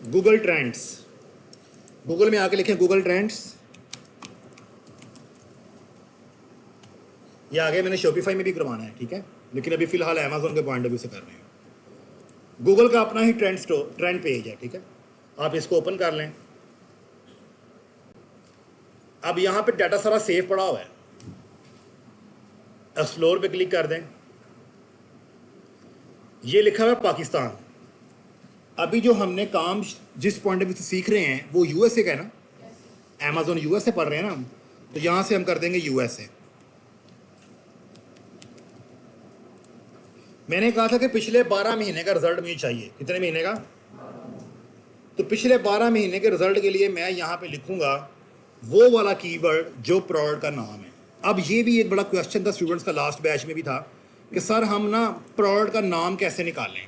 Google trends, Google में आके लिखें गूगल ट्रेंड्स। ये आगे मैंने शॉपिफाई में भी करवाना है, ठीक है, लेकिन अभी फिलहाल अमेजोन के पॉइंट ऑफ व्यू से कर रहे हैं। गूगल का अपना ही ट्रेंड पेज है, ठीक है, आप इसको ओपन कर लें। अब यहाँ पे डाटा सारा सेव पड़ा हुआ है, एक्सप्लोर पे क्लिक कर दें। ये लिखा हुआ है पाकिस्तान। अभी जो हमने काम जिस पॉइंट ऑफ व्यू से सीख रहे हैं वो यूएसए का है ना, अमेजोन यूएसए पढ़ रहे हैं ना हम, तो यहाँ से हम कर देंगे यूएसए। मैंने कहा था कि पिछले 12 महीने का रिजल्ट मुझे चाहिए। कितने महीने का? तो पिछले 12 महीने के रिजल्ट के लिए मैं यहाँ पे लिखूंगा वो वाला कीवर्ड जो प्रोडक्ट का नाम है। अब ये भी एक बड़ा क्वेश्चन था स्टूडेंट्स का, लास्ट बैच में भी था कि सर हम ना प्रोडक्ट का नाम कैसे निकालें,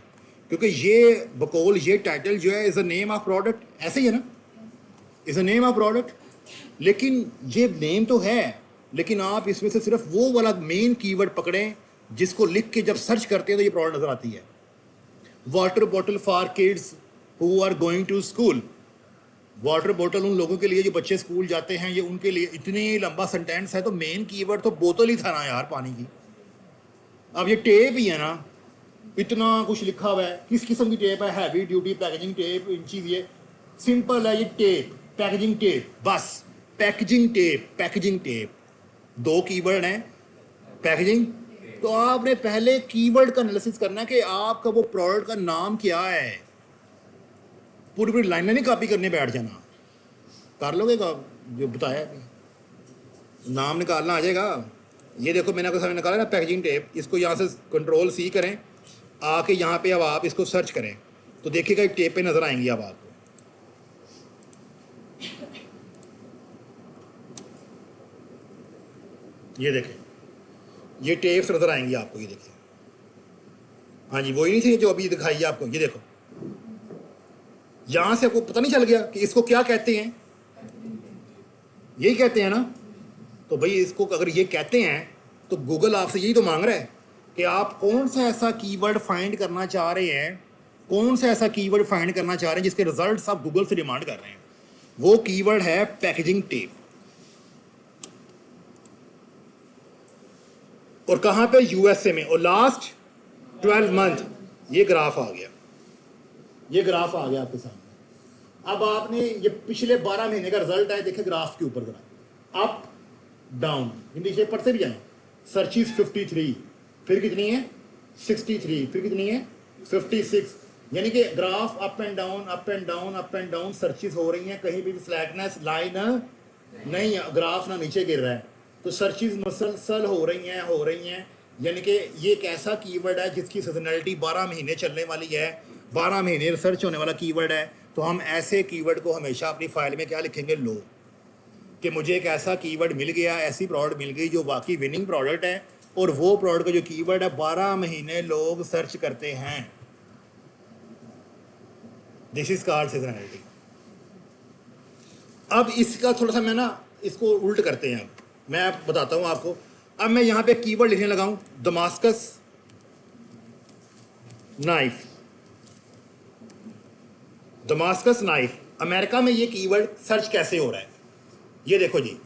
क्योंकि ये बकौल ये टाइटल जो है is a name of product, ऐसे ही है ना, is a name of product, लेकिन ये नेम तो है, लेकिन आप इसमें से सिर्फ वो वाला मेन कीवर्ड पकड़ें जिसको लिख के जब सर्च करते हैं तो ये प्रोडक्ट नजर आती है। Water bottle for kids who are going to school. Water bottle उन लोगों के लिए जो बच्चे स्कूल जाते हैं, ये उनके लिए। इतनी लंबा सेंटेंस है तो मेन कीवर्ड तो बोतल ही था ना यार, पानी की। अब ये टेप ही है ना, इतना कुछ लिखा हुआ है, किस किस्म की टेप है? हैवी ड्यूटी पैकेजिंग टेप, इन चीज ये सिंपल है, ये टेप पैकेजिंग टेप, बस पैकेजिंग टेप, पैकेजिंग टेप, दो कीवर्ड हैं, पैकेजिंग। तो आपने पहले कीवर्ड का एनालिसिस करना है कि आपका वो प्रोडक्ट का नाम क्या है। पूरी पूरी लाइनें नहीं कॉपी करने बैठ जाना, कर लोगे का जो बताया, नाम निकालना आ जाएगा। ये देखो मैंने आपके सामने निकाला ना पैकेजिंग टेप, इसको यहाँ से कंट्रोल सी करें, आके यहाँ पे अब आप इसको सर्च करें तो देखिएगा एक टेप पे नजर आएंगी अब आपको। ये देखें, ये टेप्स नजर आएंगी आपको, ये देखिए। हाँ जी, वही नहीं थी जो अभी दिखाई है आपको, ये देखो। यहां से आपको पता नहीं चल गया कि इसको क्या कहते हैं? यही कहते हैं ना। तो भाई इसको अगर ये कहते हैं तो गूगल आपसे यही तो मांग रहा है कि आप कौन सा ऐसा कीवर्ड फाइंड करना चाह रहे हैं, कौन सा ऐसा कीवर्ड फाइंड करना चाह रहे हैं जिसके रिजल्ट्स आप गूगल से डिमांड कर रहे हैं। वो कीवर्ड है पैकेजिंग टेप। और कहां पे? यूएसए में। और लास्ट 12 मंथ ये ग्राफ आ गया, ये ग्राफ आ गया आपके सामने। अब आपने ये पिछले 12 महीने का रिजल्ट है, देखे ग्राफ के ऊपर जरा, अप डाउन, नीचे पढ़ते भी जाए। सर्चिज 53, फिर कितनी है? 63, फिर कितनी है? 56। यानी कि graph up and down, up and down, up and down searches हो रही हैं, कहीं भी फ्लैटनेस लाइन नहीं, ग्राफ ना नीचे गिर रहा है। तो सर्चिज मसलसल हो रही हैं। यानी कि ये एक ऐसा कीवर्ड है जिसकी सीजनलिटी 12 महीने चलने वाली है, 12 महीने रिसर्च होने वाला कीवर्ड है। तो हम ऐसे कीवर्ड को हमेशा अपनी फाइल में क्या लिखेंगे? लो, कि मुझे एक ऐसा कीवर्ड मिल गया, ऐसी प्रोडक्ट मिल गई जो वाकई विनिंग प्रोडक्ट है, और वो प्रोडक्ट का जो कीवर्ड है 12 महीने लोग सर्च करते हैं। This is called seasonality. अब इसका थोड़ा सा मैं ना इसको उल्ट करते हैं। अब मैं बताता हूं आपको। अब मैं यहां पे कीवर्ड लिखने लगा हूं, Damascus knife. Damascus knife, America में ये कीवर्ड सर्च कैसे हो रहा है? ये देखो जी,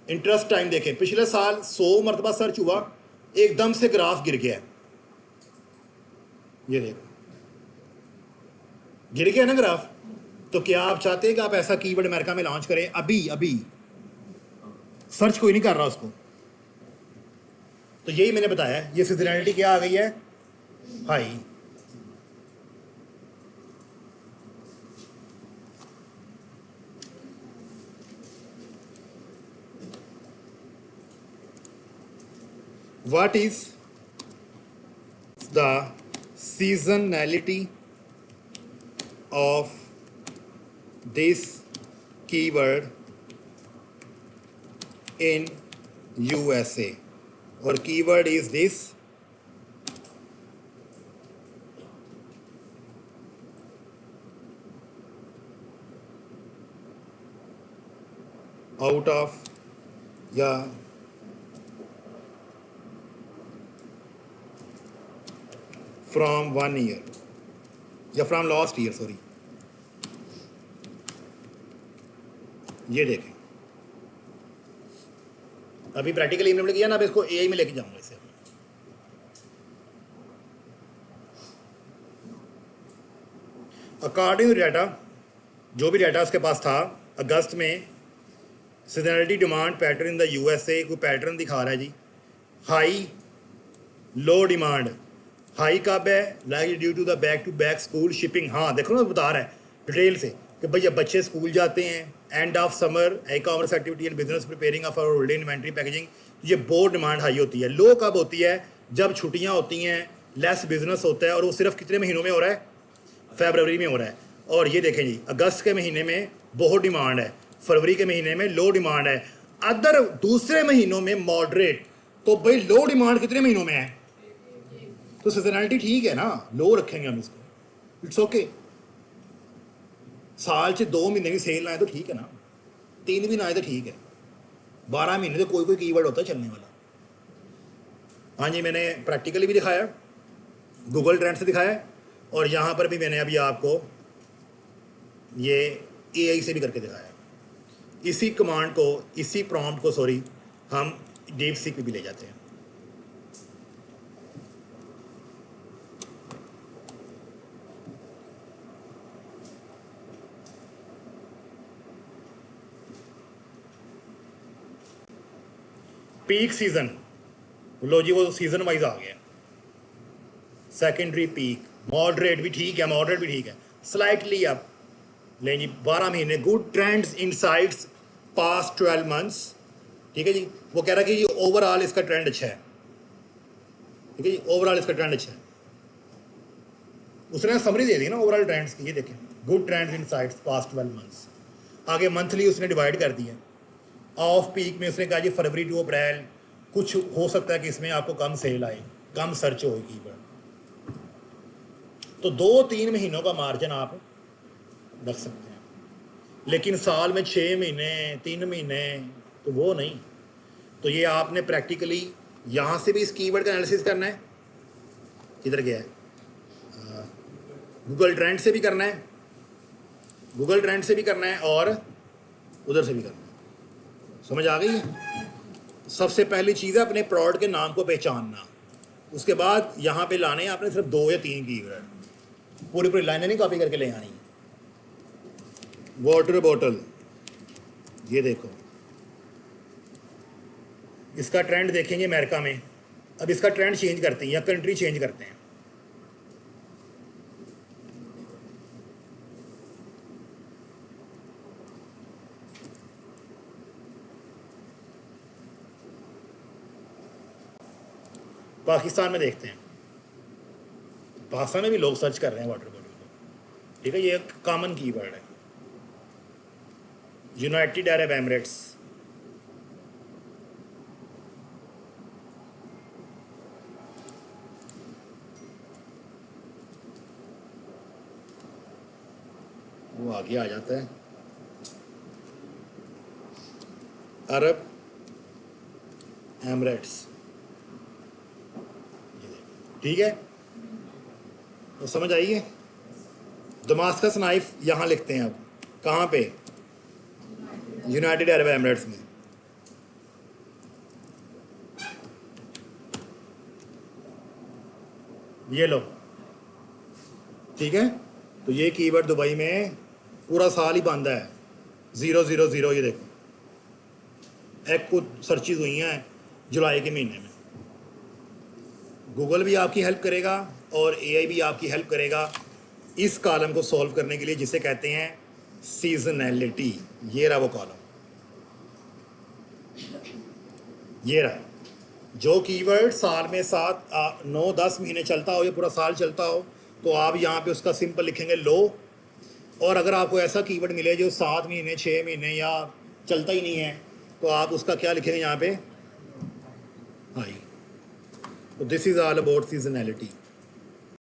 इंटरेस्ट टाइम देखें, पिछले साल 100 मरतबा सर्च हुआ, एकदम से ग्राफ गिर गया। ये देखो गिर गया ना ग्राफ। तो क्या आप चाहते हैं कि आप ऐसा कीवर्ड अमेरिका में लॉन्च करें? अभी अभी सर्च कोई नहीं कर रहा उसको। तो यही मैंने बताया, ये सीजनलिटी क्या आ गई है? High. What is the seasonality of this keyword in USA? Or keyword is this. Out of, yeah, from 1 year, या from last year, sorry, ये देखें, अभी प्रैक्टिकल इम्प्लीमेंट किया ना, अब इसको एआई में लेके जाऊंगा इसे। अकॉर्डिंग टू डाटा, जो भी डाटा उसके पास था, अगस्त में seasonality demand pattern in the USA कोई पैटर्न दिखा रहा है जी। हाई लो डिमांड, हाई कब है, like due to the back to back school shipping. हाँ देखो ना, बता रहा है डिटेल से कि भैया बच्चे स्कूल जाते हैं, end of summer e commerce activity and business preparing of our holding inventory packaging. ये बहुत डिमांड हाई होती है। लो कब होती है, जब छुट्टियाँ होती हैं, लेस बिजनेस होता है, और वो सिर्फ कितने महीनों में हो रहा है, फरवरी में हो रहा है। और ये देखें जी, अगस्त के महीने में बहुत डिमांड है, फरवरी के महीने में लो डिमांड है, अदर दूसरे महीनों में मॉडरेट। तो भाई लो डिमांड कितने महीनों में है, तो सीजनलिटी ठीक है ना, लो रखेंगे हम इसको, इट्स ओके। साल से 2 महीने की सेल आए तो ठीक है ना, 3 भी ना आए तो ठीक है, 12 महीने तो कोई कोई कीवर्ड होता है चलने वाला। हाँ जी, मैंने प्रैक्टिकली भी दिखाया, गूगल ट्रेंड से दिखाया, और यहाँ पर भी मैंने अभी आपको ये एआई से भी करके दिखाया। इसी कमांड को, इसी प्रॉम्प्ट को सॉरी, हम डीप सीक पे भी ले जाते हैं। पीक सीजन, लो जी वो सीजन वाइज आ गया। सेकेंडरी पीक, मॉडरेट भी ठीक है, मॉडरेट भी ठीक है, स्लाइटली अप, ले जी 12 महीने, good trends insights past 12 months. ठीक है जी, वो कह रहा है कि ये ओवरऑल इसका ट्रेंड अच्छा है। ठीक है जी, ओवरऑल इसका ट्रेंड अच्छा है। उसने समरी दे दी ना ओवरऑल ट्रेंड्स की, ये देखें, good trends insights past 12 months. आगे मंथली उसने डिवाइड कर दिया। ऑफ पीक में उसने कहा जी फरवरी टू अप्रैल, कुछ हो सकता है कि इसमें आपको कम सेल आए, कम सर्च हो कीवर्ड, तो 2-3 महीनों का मार्जिन आप रख सकते हैं। लेकिन साल में 6 महीने, 3 महीने, तो वो नहीं। तो ये आपने प्रैक्टिकली यहाँ से भी इस कीवर्ड का एनालिसिस करना है, किधर गया है, गूगल ट्रेंड से भी करना है, गूगल ट्रेंड से भी करना है, और उधर से भी करना है। समझ आ गई है? सबसे पहली चीज़ है अपने प्रोडक्ट के नाम को पहचानना, उसके बाद यहाँ पे लाने हैं आपने सिर्फ 2 या 3 कीवर्ड, पूरी पूरी लाइनें नहीं कॉपी करके ले आनी। वाटर बॉटल, ये देखो, इसका ट्रेंड देखेंगे अमेरिका में। अब इसका ट्रेंड चेंज करते हैं या कंट्री चेंज करते हैं। पाकिस्तान में देखते हैं, पाकिस्तान में भी लोग सर्च कर रहे हैं वाटर बॉटल को। ठीक है, ये एक कॉमन कीवर्ड है। यूनाइटेड अरब एमिरेट्स, वो आगे आ जाता है, अरब एमिरेट्स। ठीक है, तो समझ आई है। दमास्कस नाइफ यहाँ लिखते हैं, अब कहाँ पे, यूनाइटेड अरब एमिरेट्स में। ये लो, ठीक है। तो ये कीवर्ड दुबई में पूरा साल ही बंद है, 000। ये देखो, एक कुछ सर्चेज हुई हैं जुलाई के महीने में। गूगल भी आपकी हेल्प करेगा और एआई भी आपकी हेल्प करेगा इस कॉलम को सॉल्व करने के लिए, जिसे कहते हैं सीजनैलिटी। ये रहा वो कॉलम, ये रहा। जो कीवर्ड साल में 7-9-10 महीने चलता हो या पूरा साल चलता हो, तो आप यहाँ पे उसका सिंपल लिखेंगे लो। और अगर आपको ऐसा कीवर्ड मिले जो 7 महीने, 6 महीने या चलता ही नहीं है, तो आप उसका क्या लिखेंगे यहाँ पे, high. So this is all about seasonality.